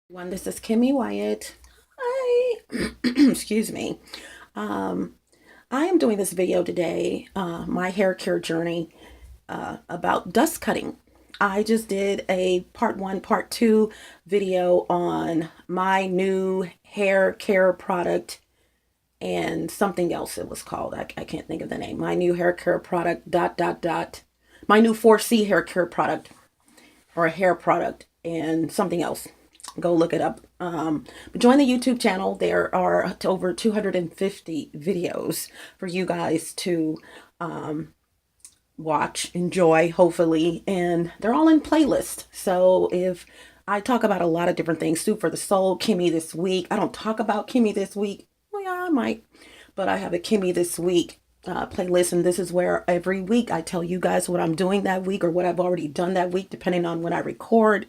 This is Kimmy Wyatt. Hi. Excuse me. Um, I am doing this video today, my hair care journey, about dust cutting. I just did a part one, part two video on my new hair care product and something else it was called. I can't think of the name. My new hair care product, dot, dot, dot. My new 4C hair care product or a hair product and something else. Go look it up. Join the YouTube channel. There are over 250 videos for you guys to watch, enjoy, hopefully, and they're all in playlist. So if I talk about a lot of different things, Soup for the Soul, KimMe this week. I don't talk about KimMe this week. Well, yeah, I might, but I have a KimMe this week playlist, and this is where every week I tell you guys what I'm doing that week or what I've already done that week, depending on when I record.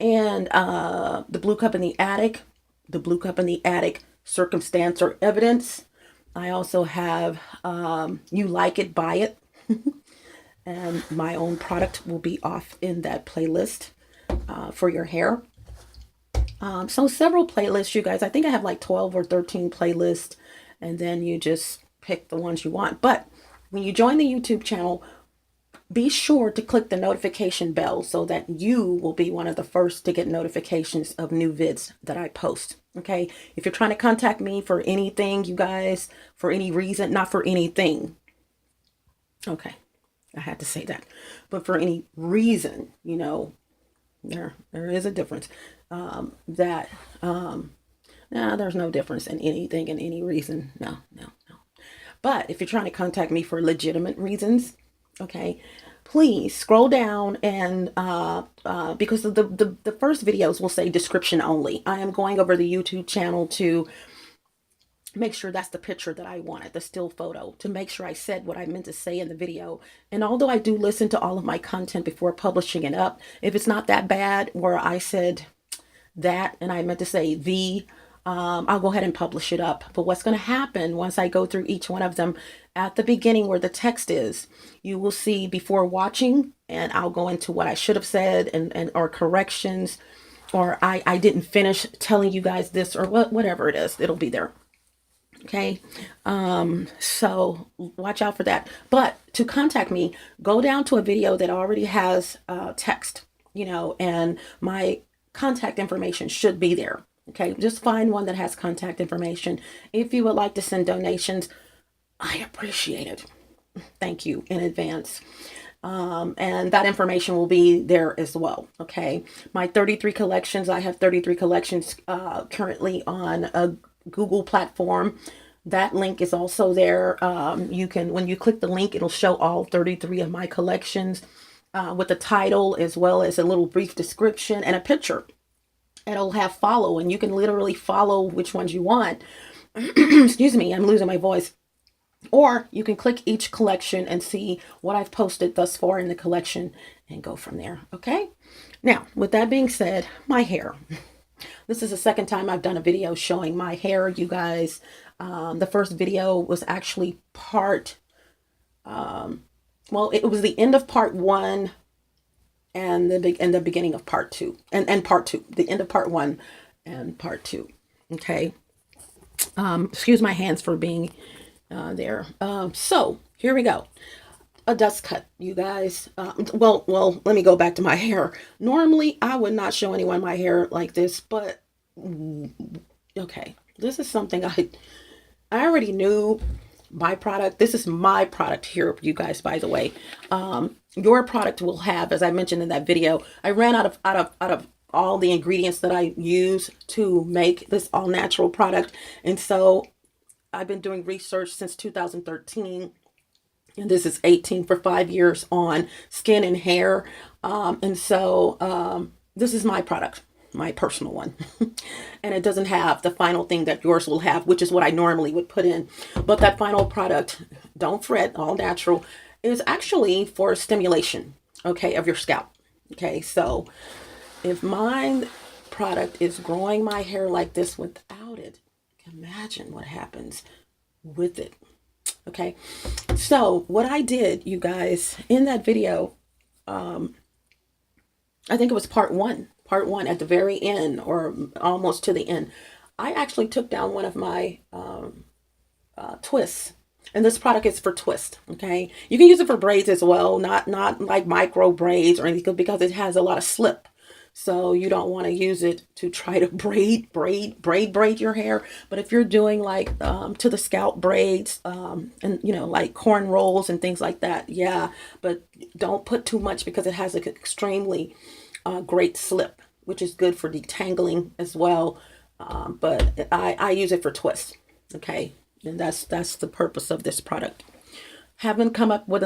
And the blue cup in the attic, circumstance or evidence. I also have you like it, buy it, and my own product will be off in that playlist for your hair. So several playlists, you guys. I think I have like 12 or 13 playlists, and then you just pick the ones you want. But when you join the YouTube channel, be sure to click the notification bell so that you will be one of the first to get notifications of new vids that I post. Okay. If you're trying to contact me for anything, you guys, for any reason, not for anything. Okay. I had to say that, but for any reason, there is a difference. That, there's no difference in anything and any reason. No, no, no. But if you're trying to contact me for legitimate reasons, okay, please scroll down and because the first videos will say description only. I am going over the YouTube channel to make sure that's the picture that I wanted, the still photo, to make sure I said what I meant to say in the video. And although I do listen to all of my content before publishing it up, if it's not that bad where I said that and I meant to say I'll go ahead and publish it up. But what's going to happen once I go through each one of them, at the beginning where the text is, you will see before watching, and I'll go into what I should have said and or corrections, or I didn't finish telling you guys this, or whatever it is, it'll be there. Okay. So watch out for that. But to contact me, go down to a video that already has text, and my contact information should be there. Okay, just find one that has contact information. If you would like to send donations, I appreciate it. Thank you in advance. And that information will be there as well. Okay, my 33 collections, I have 33 collections currently on a Google platform. That link is also there. You can, when you click the link, it'll show all 33 of my collections with the title as well as a little brief description and a picture. It'll have follow, and you can literally follow which ones you want. Excuse me, I'm losing my voice. Or you can click each collection and see what I've posted thus far in the collection and go from there. Okay. Now, with that being said, my hair. This is the second time I've done a video showing my hair, you guys. The first video was actually it was the end of part one and the beginning of part two, and part two, the end of part one and part two. Okay. Excuse my hands for being there. So here we go. A dust cut, you guys. Well, let me go back to my hair. Normally, I would not show anyone my hair like this, but okay, this is something I already knew. My product. This is my product here, you guys. By the way, your product will have, as I mentioned in that video, I ran out of all the ingredients that I use to make this all natural product, and so I've been doing research since 2013. And this is 18 for 5 years on skin and hair. And so this is my product, my personal one. And it doesn't have the final thing that yours will have, which is what I normally would put in. But that final product, don't fret, all natural, is actually for stimulation, okay, of your scalp. Okay, so if my product is growing my hair like this without it, imagine what happens with it. Okay, so what I did, you guys, in that video, I think it was part one part one at the very end, or almost to the end, I actually took down one of my twists. And this product is for twist. Okay, you can use it for braids as well, not like micro braids or anything, because it has a lot of slip. So you don't want to use it to try to braid your hair. But if you're doing like to the scalp braids, and like corn rolls and things like that, yeah. But don't put too much, because it has an extremely great slip, which is good for detangling as well. But I use it for twists. Okay, and that's the purpose of this product. Haven't come up with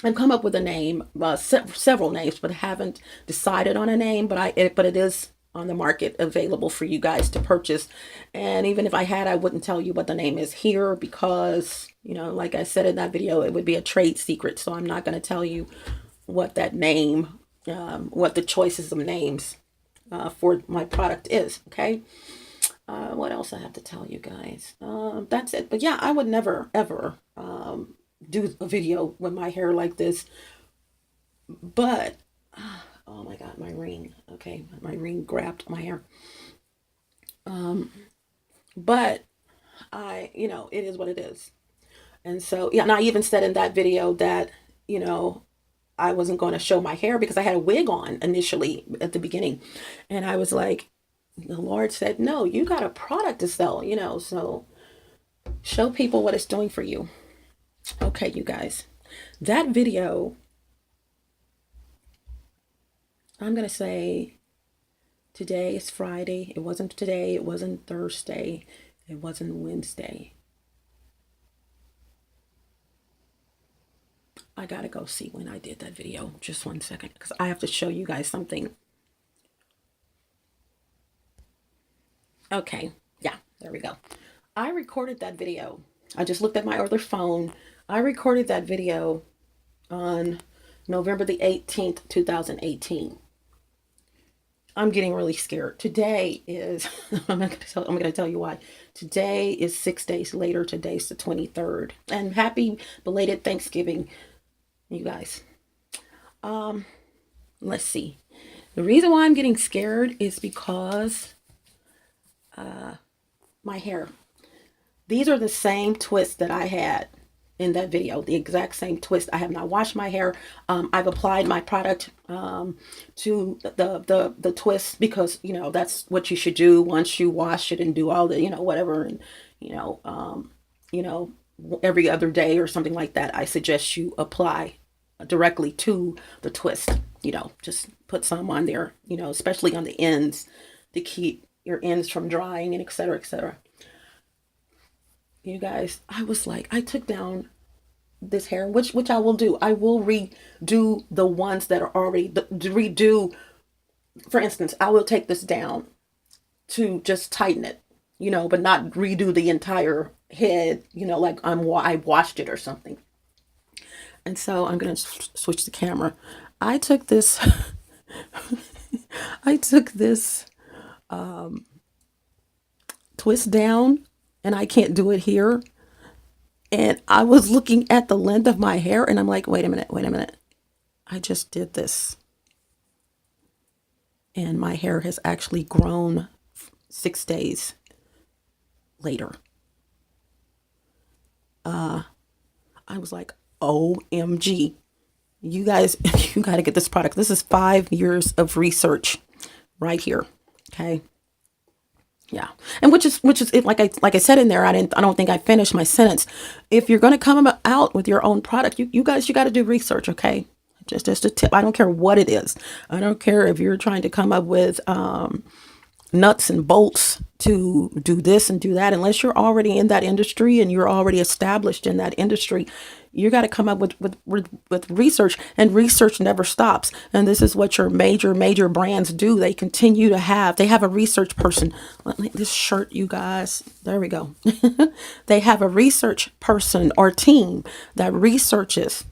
I've come up with a name, several names, but haven't decided on a name. But it is on the market, available for you guys to purchase. And even if I had, I wouldn't tell you what the name is here, because like I said in that video, it would be a trade secret. So I'm not going to tell you what that name, what the choices of names for my product is. Okay. What else I have to tell you guys? That's it. But yeah, I would never ever do a video with my hair like this. But oh my god, my ring. Okay, my ring grabbed my hair. But it is what it is. And so yeah, and I even said in that video that I wasn't going to show my hair, because I had a wig on initially at the beginning, and I was like, the Lord said, no, you got a product to sell, so show people what it's doing for you. Okay, you guys, that video, I'm going to say today is Friday. It wasn't today. It wasn't Thursday. It wasn't Wednesday. I got to go see when I did that video. Just one second, because I have to show you guys something. Okay. Yeah, there we go. I recorded that video. I just looked at my other phone. I recorded that video on November the 18th, 2018. I'm getting really scared. Today is, I'm going to tell you why. Today is 6 days later. Today's the 23rd. And happy belated Thanksgiving, you guys. Let's see. The reason why I'm getting scared is because my hair. These are the same twists that I had in that video, the exact same twist. I have not washed my hair. I've applied my product to the twist, because that's what you should do once you wash it and do all the whatever, and every other day or something like that. I suggest you apply directly to the twist. Just put some on there, especially on the ends, to keep your ends from drying, and etc., etc. You guys, I was like, I took down this hair, which I will do. I will redo the ones that are already redo. For instance, I will take this down to just tighten it, but not redo the entire head, like I washed it or something. And so I'm gonna switch the camera. I took this. I took this twist down, and I can't do it here. And I was looking at the length of my hair, and I'm like, wait a minute. I just did this. And my hair has actually grown 6 days later. I was like, OMG. You guys, you got to get this product. This is 5 years of research right here. Okay. Yeah. And which is it, like I said in there, I don't think I finished my sentence. If you're going to come out with your own product, you guys, you got to do research. Okay. Just a tip. I don't care what it is. I don't care if you're trying to come up with nuts and bolts to do this and do that. Unless you're already in that industry and you're already established in that industry, you got to come up with research, and research never stops. And this is what your major brands do. They continue to they have a research person. This shirt, you guys, there we go. They have a research person or team that researches,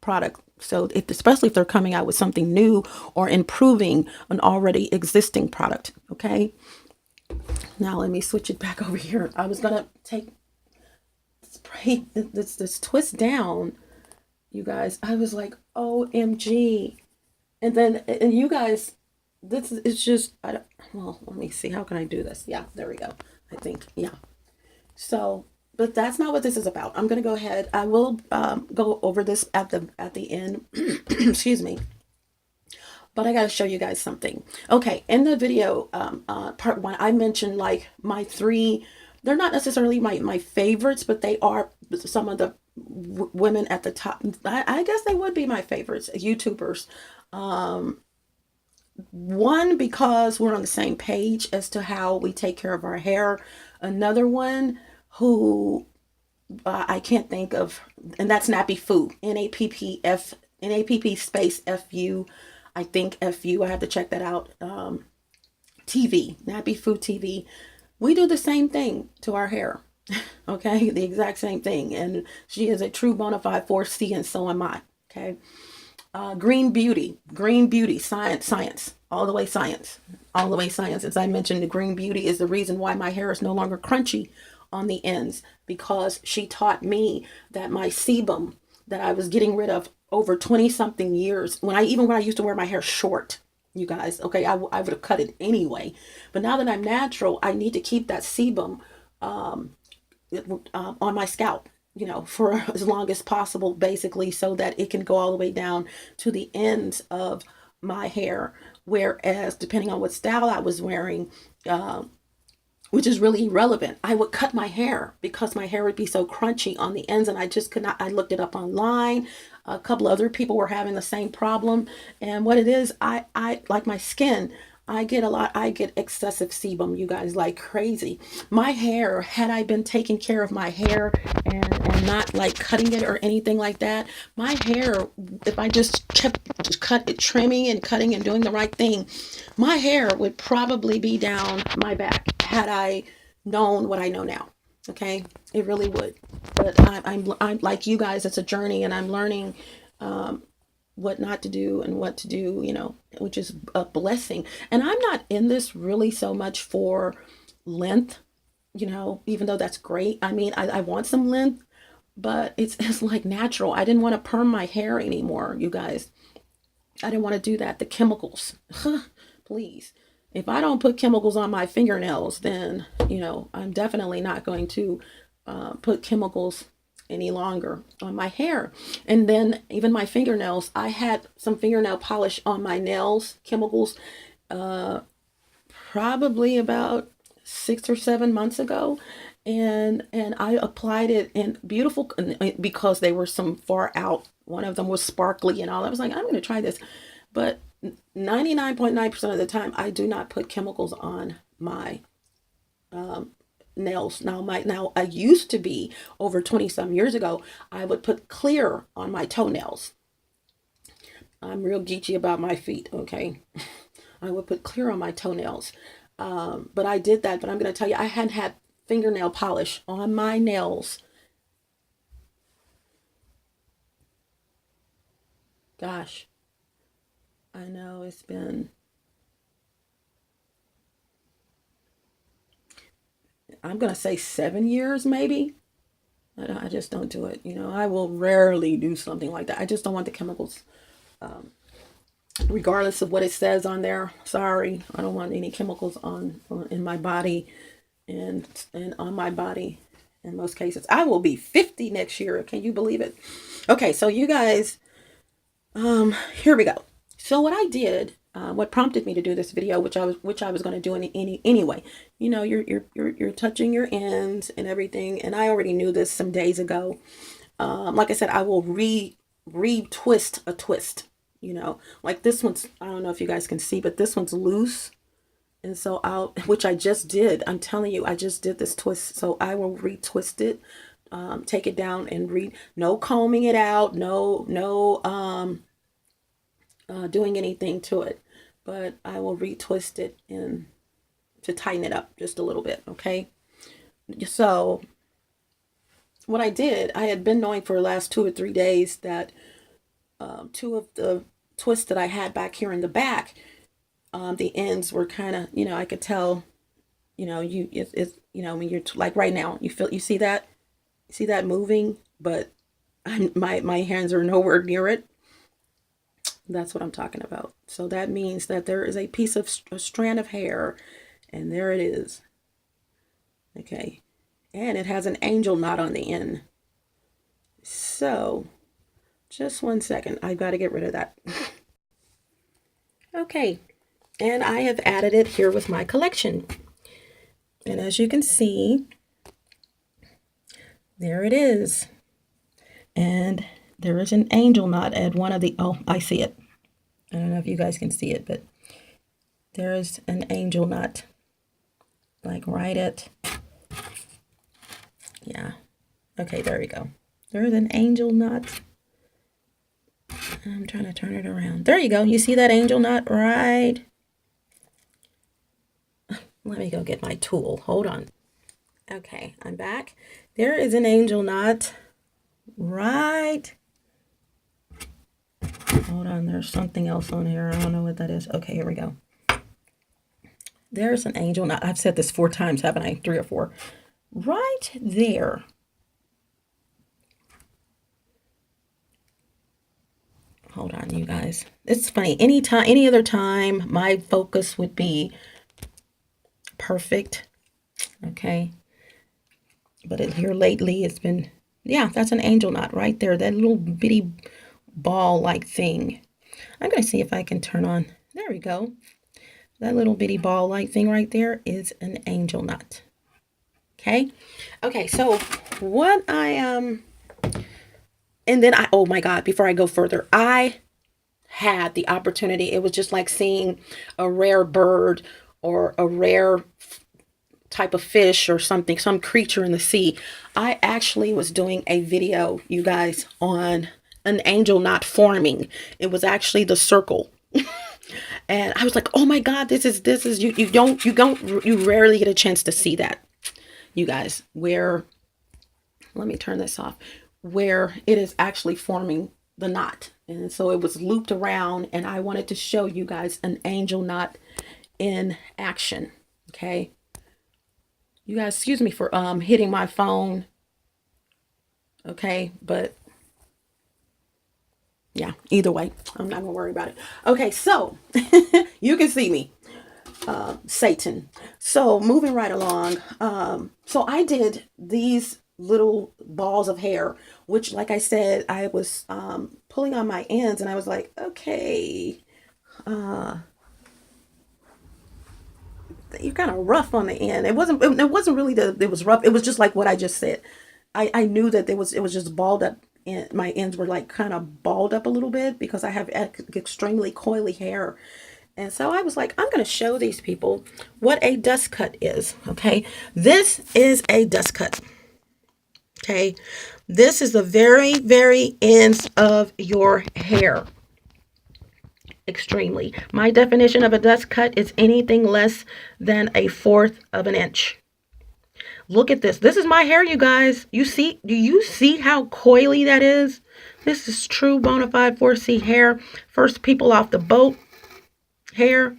product. So especially if they're coming out with something new or improving an already existing product. Okay. Now let me switch it back over here. I was going to spray this twist down, you guys. I was like, OMG. And you guys, this is, it's just, I don't, well, let me see. How can I do this? Yeah, there we go. I think, yeah. So, but that's not what this is about. I'm going to go ahead. I will go over this at the end. Excuse me. But I got to show you guys something. Okay, in the video, part one, I mentioned like my three, they're not necessarily my favorites, but they are some of the women at the top. I guess they would be my favorites, YouTubers. Um, One, because we're on the same page as to how we take care of our hair. Another one who I can't think of, and that's Nappy Foo. Napp space Fu. I think Fu. I have to check that out. TV, Nappy Foo TV. We do the same thing to our hair. Okay, the exact same thing. And she is a true bona fide 4C, and so am I. Okay. Green Beauty, science, all the way science, all the way science. As I mentioned, the Green Beauty is the reason why my hair is no longer crunchy on the ends, because she taught me that my sebum that I was getting rid of over 20 something years, when I used to wear my hair short, you guys, okay, I would have cut it anyway. But now that I'm natural, I need to keep that sebum um, on my scalp, for as long as possible, basically, so that it can go all the way down to the ends of my hair. Whereas, depending on what style I was wearing, which is really irrelevant, I would cut my hair because my hair would be so crunchy on the ends, and I just could not. I looked it up online. A couple other people were having the same problem, and what it is, I like my skin. I get excessive sebum, you guys, like crazy. My hair, had I been taking care of my hair and not like cutting it or anything like that, my hair, if I just kept trimming and cutting and doing the right thing, my hair would probably be down my back had I known what I know now. Okay, it really would. But I'm like you guys. It's a journey, and I'm learning what not to do and what to do, which is a blessing. And I'm not in this really so much for length, even though that's great. I mean, I want some length, but it's like natural. I didn't want to perm my hair anymore, you guys. I didn't want to do that. The chemicals, please. If I don't put chemicals on my fingernails, then, I'm definitely not going to put chemicals any longer on my hair. And then even my fingernails, I had some fingernail polish on my nails, chemicals, uh, probably about 6 or 7 months ago. And I applied it in beautiful, because they were some far out. One of them was sparkly and all. I was like, I'm going to try this. But 99.9% of the time, I do not put chemicals on my nails. Now I used to be, over 20 some years ago, I would put clear on my toenails. I'm real geeky about my feet, okay? I would put clear on my toenails. But I did that, but I'm going to tell you, I hadn't had fingernail polish on my nails. Gosh, I know it's been, I'm going to say 7 years maybe. I just don't do it. I will rarely do something like that. I just don't want the chemicals, regardless of what it says on there. Sorry, I don't want any chemicals in my body, and on my body. In most cases, I will be 50 next year. Can you believe it? Okay, so you guys, here we go. So what I did, what prompted me to do this video, which I was going to do anyway. You're touching your ends and everything, and I already knew this some days ago. Like I said, I will re-twist a twist. Like this one's, I don't know if you guys can see, but this one's loose, and so which I just did. I'm telling you, I just did this twist, so I will retwist it. Take it down and no combing it out, no doing anything to it, but I will retwist it and to tighten it up just a little bit. Okay, so what I did, I had been knowing for the last 2 or 3 days that two of the twists that I had back here in the back, the ends were kind of, I could tell, it's when you're like right now, you see that moving, but my hands are nowhere near it. That's what I'm talking about. So that means that there is a piece of a strand of hair, and there it is. Okay. And it has an angel knot on the end. So just one second. I've got to get rid of that. Okay. And I have added it here with my collection. And as you can see, there it is. And there is an angel knot at one of the, oh, I see it. I don't know if you guys can see it, but there is an angel knot. Like right at, yeah. Okay, there we go. There is an angel knot. I'm trying to turn it around. There you go. You see that angel knot right? Let me go get my tool. Hold on. Okay, I'm back. There is an angel knot right. Hold on, there's something else on here. I don't know what that is. Okay, here we go. There's an angel knot. I've said this 4 times, haven't I? 3 or 4. Right there. Hold on, you guys. It's funny. Anytime, any other time, my focus would be perfect. Okay. But here lately, it's been, yeah, that's an angel knot right there. That little bitty ball-like thing. I'm going to see if I can turn on. There we go. That little bitty ball-like thing right there is an angel knot. Okay. Okay, so what I and then oh my God, before I go further, I had the opportunity. It was just like seeing a rare bird or a rare type of fish or something, some creature in the sea. I actually was doing a video, you guys, on an angel knot forming. It was actually the circle. And I was like, oh my God, this is you rarely get a chance to see that, you guys, where, let me turn this off, where it is actually forming the knot. And so it was looped around, and I wanted to show you guys an angel knot in action. Okay. You guys, excuse me for hitting my phone. Okay, but yeah, either way, I'm not gonna worry about it. Okay, so you can see me, Satan. So moving right along. So I did these little balls of hair, which, like I said, I was pulling on my ends, and I was like, okay, you're kind of rough on the end. It wasn't really that it was rough. It was just like what I just said. I knew that it was just balled up, and my ends were like kind of balled up a little bit because I have extremely coily hair. And so I was like, I'm going to show these people what a dust cut is. Okay. This is a dust cut. Okay. This is the very, very ends of your hair. Extremely. My definition of a dust cut is anything less than 1/4 of an inch. Look at this. This is my hair, you guys. You see, do you see how coily that is? This is true bona fide 4C hair. First people off the boat hair.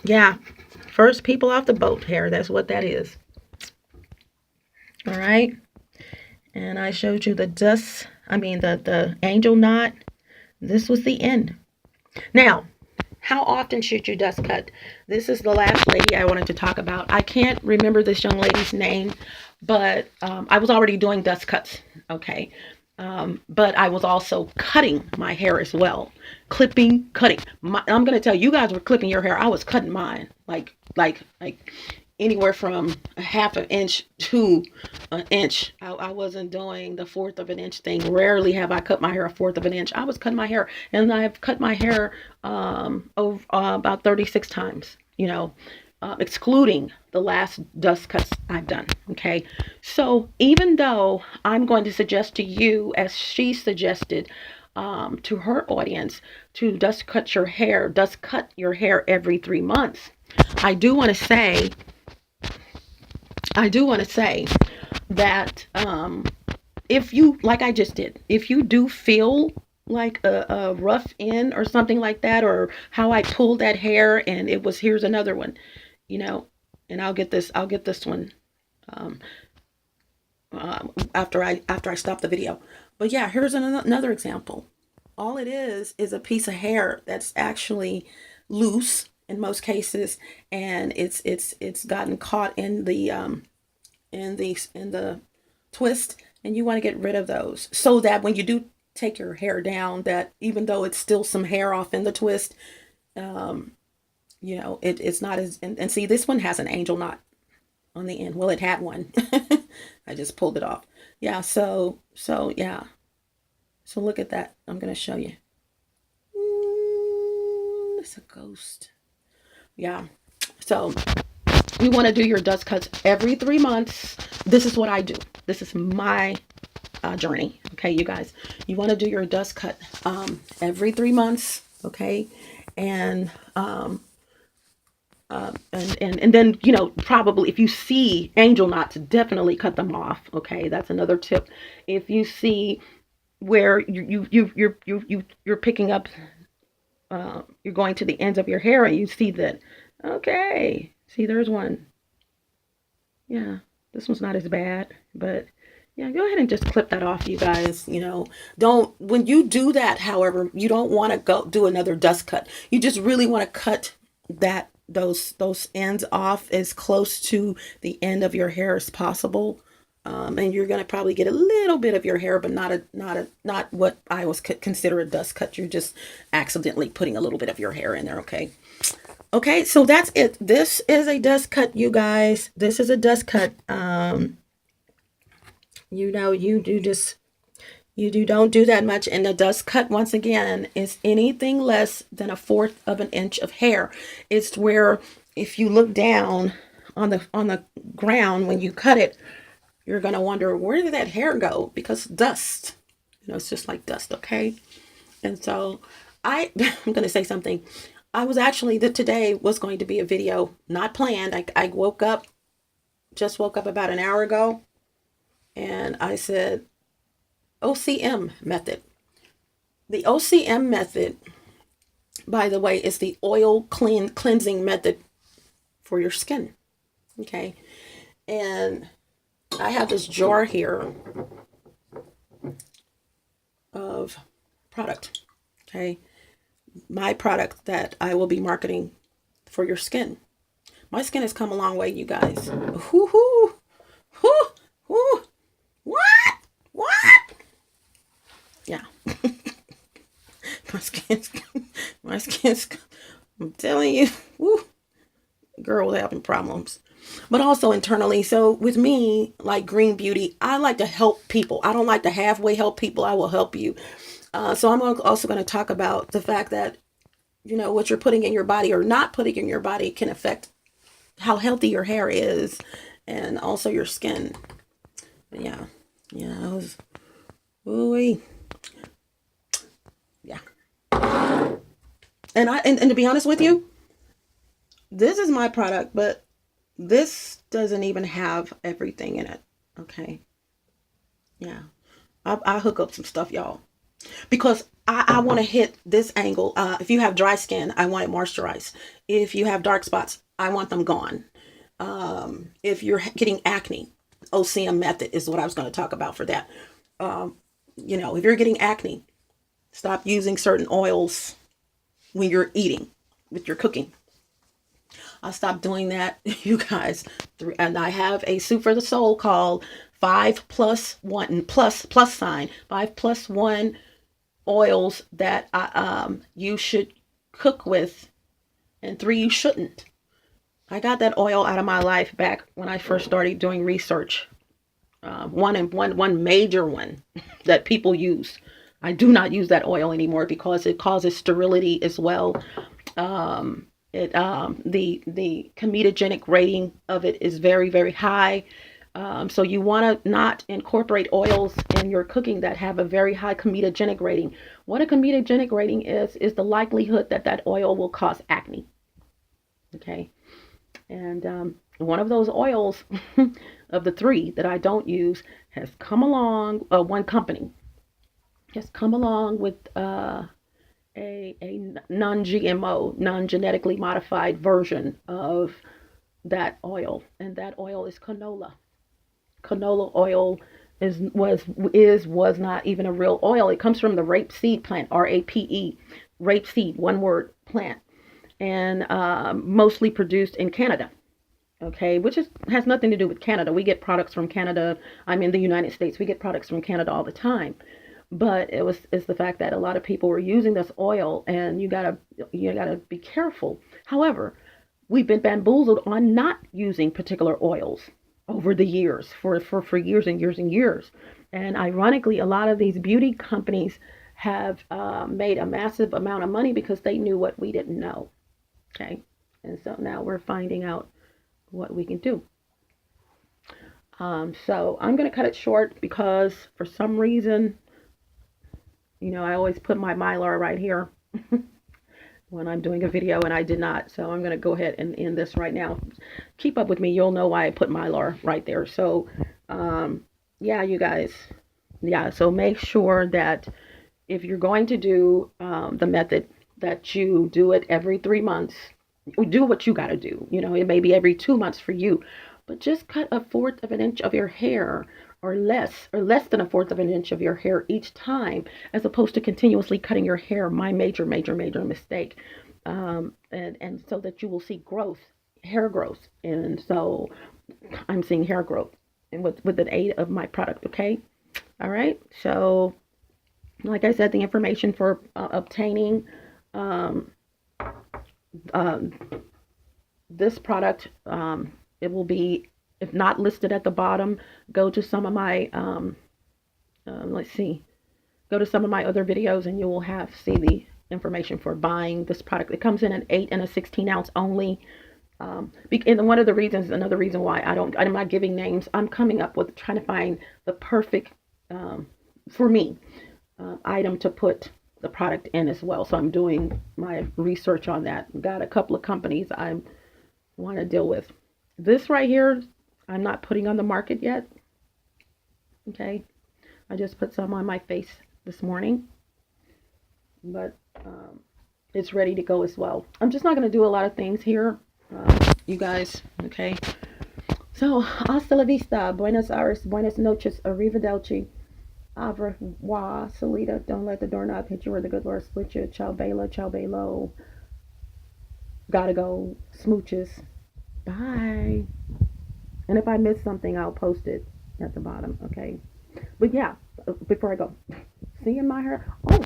Yeah. First people off the boat hair. That's what that is. All right. And I showed you the the angel knot. This was the end. Now, how often should you dust cut? This is the last lady I wanted to talk about. I can't remember this young lady's name, but I was already doing dust cuts. Okay. But I was also cutting my hair as well. Clipping, cutting. I'm going to tell you, you guys were clipping your hair. I was cutting mine. Like anywhere from 1/2 an inch to an inch. I wasn't doing the 1/4 of an inch thing. Rarely have I cut my hair 1/4 of an inch. I was cutting my hair, and I've cut my hair about 36 times, excluding the last dust cuts I've done. Okay. So even though I'm going to suggest to you, as she suggested, to her audience, to dust cut your hair every 3 months. I do want to say that if you, like I just did, if you do feel like a rough end or something like that, or how I pulled that hair and here's another one, and I'll get this one after I stop the video. But yeah, here's another example. all it is a piece of hair that's actually loose in most cases, and it's gotten caught in the twist, and you want to get rid of those so that when you do take your hair down, that even though it's still some hair off in the twist, it's not as, and see, this one has an angel knot on the end. Well, it had one. I just pulled it off. Yeah, yeah. So look at that. I'm going to show you. It's a ghost. Yeah. So you want to do your dust cuts every 3 months. This is what I do. This is my journey. Okay, you guys. You want to do your dust cut every 3 months. Okay. And and then, probably if you see angel knots, definitely cut them off. Okay, that's another tip. If you see where you're picking up, you're going to the ends of your hair and you see that, okay, see, there's one. Yeah, this one's not as bad, but yeah, go ahead and just clip that off, you guys. Don't, when you do that, however, you don't want to go do another dust cut. You just really want to cut those ends off as close to the end of your hair as possible. And you're going to probably get a little bit of your hair, but not what I was consider a dust cut. You're just accidentally putting a little bit of your hair in there. Okay, so that's it. This is a dust cut, you guys. This is a dust cut. Don't do that much. And the dust cut, once again, is anything less than 1/4 of an inch of hair. It's where, if you look down on the ground when you cut it, you're going to wonder, where did that hair go? Because dust, it's just like dust. Okay. And so I'm going to say something. Today was going to be a video, not planned. I just woke up about an hour ago, and I said, OCM method. The OCM method, by the way, is the oil cleansing method for your skin. Okay. And I have this jar here of product. Okay. My product that I will be marketing for your skin. My skin has come a long way, you guys. What? Yeah. my skin's, I'm telling you, girl having problems. But also internally. So with me, like Green Beauty, I like to help people. I don't like to halfway help people. I will help you. So I'm also going to talk about the fact that, what you're putting in your body or not putting in your body can affect how healthy your hair is and also your skin. But yeah, I was, yeah. And to be honest with you, this is my product, but this doesn't even have everything in it. Okay. Yeah. I hook up some stuff, y'all, because I want to hit this angle. If you have dry skin, I want it moisturized. If you have dark spots, I want them gone. If you're getting acne, OCM method is what I was going to talk about for that. If you're getting acne, stop using certain oils when you're eating, with your cooking. I'll stop doing that, you guys. And I have a soup for the soul called 5+1 plus sign 5+1 oils that you should cook with, and 3 you shouldn't. I got that oil out of my life back when I first started doing research. One major one that people use. I do not use that oil anymore because it causes sterility as well. The comedogenic rating of it is very, very high. So you want to not incorporate oils in your cooking that have a very high comedogenic rating. What a comedogenic rating is the likelihood that oil will cause acne. Okay. And one of those oils of the 3 that I don't use has come along, one company has come along with a non-GMO, non-genetically modified version of that oil. And that oil is canola oil. was not even a real oil. It comes from the rapeseed plant, RAPE, rapeseed, one word plant, and mostly produced in Canada. Okay, which has nothing to do with Canada. We get products from Canada. I'm in the United States. We get products from Canada all the time. But it's the fact that a lot of people were using this oil, and you gotta be careful. However, we've been bamboozled on not using particular oils over the years for years and years and years. And ironically, a lot of these beauty companies have made a massive amount of money because they knew what we didn't know. Okay, and so now we're finding out what we can do. So I'm going to cut it short because for some reason, I always put my Mylar right here when I'm doing a video, and I did not. So I'm going to go ahead and end this right now. Keep up with me. You'll know why I put Mylar right there. So, yeah, you guys. Yeah, so make sure that if you're going to do the method, that you do it every 3 months. Do what you got to do. It may be every 2 months for you, but just cut a fourth of an inch of your hair or less than a fourth of an inch of your hair each time, as opposed to continuously cutting your hair. My major, major, major mistake. And so that you will see growth, hair growth. And so I'm seeing hair growth and with the aid of my product. Okay. All right. So like I said, the information for obtaining this product, it will be, if not listed at the bottom, go to some of my go to some of my other videos, and you will see the information for buying this product. It comes in an 8 and a 16 ounce only. And another reason why I'm not giving names. I'm coming up with trying to find the perfect for me item to put the product in as well. So I'm doing my research on that. Got a couple of companies I want to deal with. This right here, I'm not putting on the market yet. Okay. I just put some on my face this morning, but it's ready to go as well. I'm just not going to do a lot of things here, you guys. Okay. So, hasta la vista, Buenos Aires, buenas noches, arrivederci. Au revoir, Salida. Don't let the doorknob hit you or the good Lord split you. Ciao, Bella. Ciao, Bello. Gotta go. Smooches. Bye. And if I miss something, I'll post it at the bottom. Okay. But yeah, before I go, seeing my hair. Oh,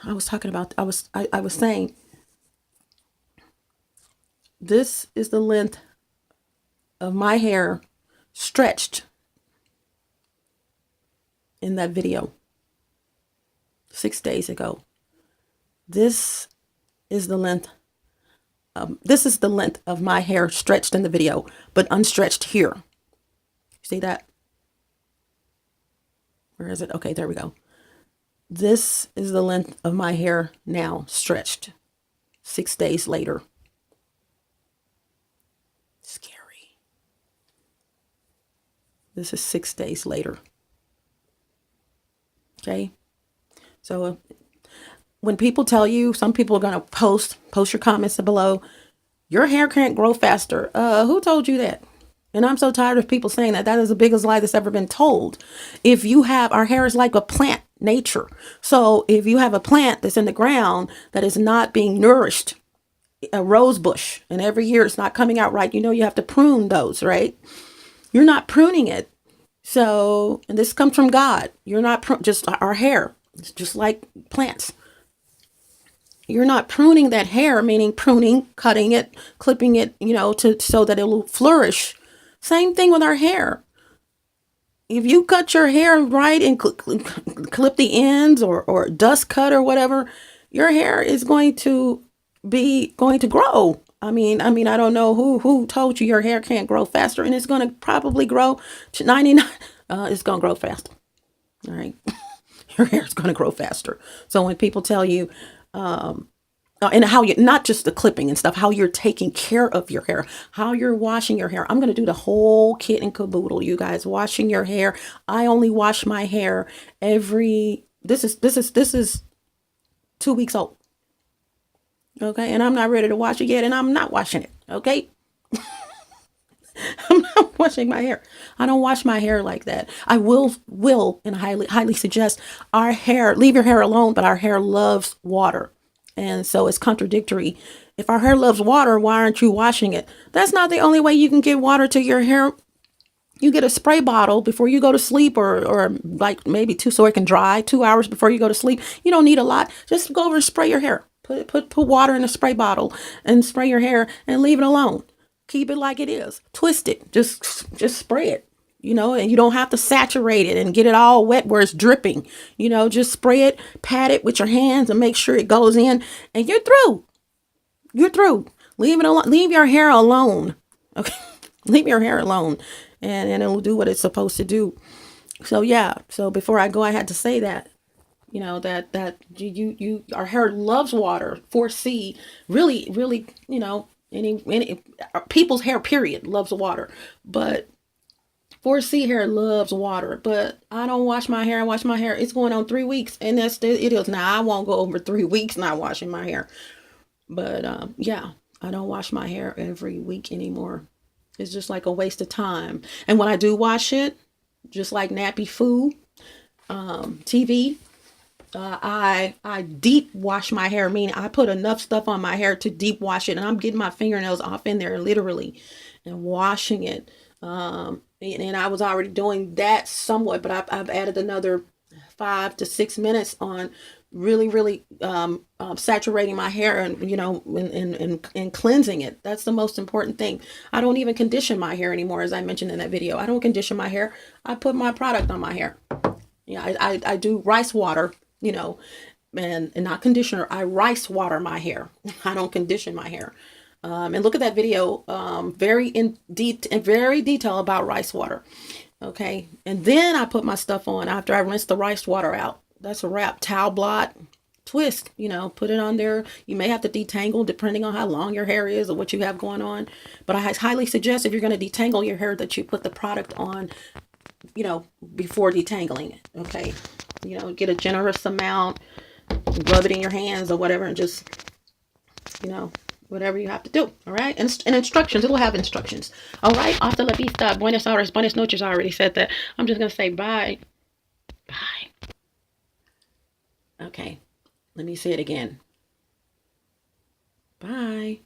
I was saying, this is the length of my hair stretched in that video 6 days ago. This is the length of my hair stretched in the video, but unstretched here. See that? Where is it? Okay, there we go. This is the length of my hair now, stretched 6 days later. Scary. This is 6 days later. Okay. So when people tell you, some people are going to post your comments below, your hair can't grow faster. Who told you that? And I'm so tired of people saying that. That is the biggest lie that's ever been told. Our hair is like a plant, nature. So if you have a plant that's in the ground that is not being nourished, a rose bush, and every year it's not coming out right, you have to prune those, right? You're not pruning it. So, and this comes from God. You're not just our hair. It's just like plants. You're not pruning that hair, meaning pruning, cutting it, clipping it, so that it will flourish. Same thing with our hair. If you cut your hair right and clip the ends or dust cut or whatever, your hair is going to grow. I mean, I don't know who told you your hair can't grow faster, and it's going to probably grow to 99. It's going to grow faster. All right. Your hair is going to grow faster. So when people tell you, and how you, not just the clipping and stuff, how you're taking care of your hair, how you're washing your hair. I'm going to do the whole kit and caboodle, you guys. Washing your hair. I only wash my hair this is 2 weeks old. Okay. And I'm not ready to wash it yet, and I'm not washing it. Okay. I'm not washing my hair. I don't wash my hair like that. I will, and highly suggest our hair, leave your hair alone, but our hair loves water. And so it's contradictory. If our hair loves water, why aren't you washing it? That's not the only way you can get water to your hair. You get a spray bottle before you go to sleep, or like maybe two, so it can dry 2 hours before you go to sleep. You don't need a lot. Just go over and spray your hair. Put water in a spray bottle and spray your hair and leave it alone. Keep it like it is. Twist it. Just spray it. And you don't have to saturate it and get it all wet where it's dripping. Just spray it, pat it with your hands and make sure it goes in, and you're through. You're through. Leave it alone. Leave your hair alone. Okay. Leave your hair alone, and it'll do what it's supposed to do. So yeah. So before I go, I had to say that. That our hair loves water. 4C really, really, any people's hair period loves water, but 4C hair loves water. But I don't wash my hair. I wash my hair. It's going on 3 weeks, and it is. Now I won't go over 3 weeks not washing my hair, but yeah, I don't wash my hair every week anymore. It's just like a waste of time. And when I do wash it, just like nappy food, TV. I deep wash my hair, meaning I put enough stuff on my hair to deep wash it, and I'm getting my fingernails off in there literally and washing it. And I was already doing that somewhat, but I've added another 5 to 6 minutes on really, really saturating my hair, and and cleansing it. That's the most important thing. I don't even condition my hair anymore, as I mentioned in that video. I don't condition my hair. I put my product on my hair. Yeah, I do rice water, and not conditioner. I rice water my hair. I don't condition my hair. And look at that video, very detail about rice water. Okay. And then I put my stuff on after I rinse the rice water out. That's a wrap. Towel blot, twist, put it on there. You may have to detangle depending on how long your hair is or what you have going on. But I highly suggest, if you're going to detangle your hair, that you put the product on, before detangling it. Okay. Get a generous amount, rub it in your hands or whatever, and just, whatever you have to do. All right. And instructions. It'll have instructions. All right. Hasta la vista. Buenas horas. Buenas noches. I already said that. I'm just going to say bye. Bye. Okay. Let me say it again. Bye.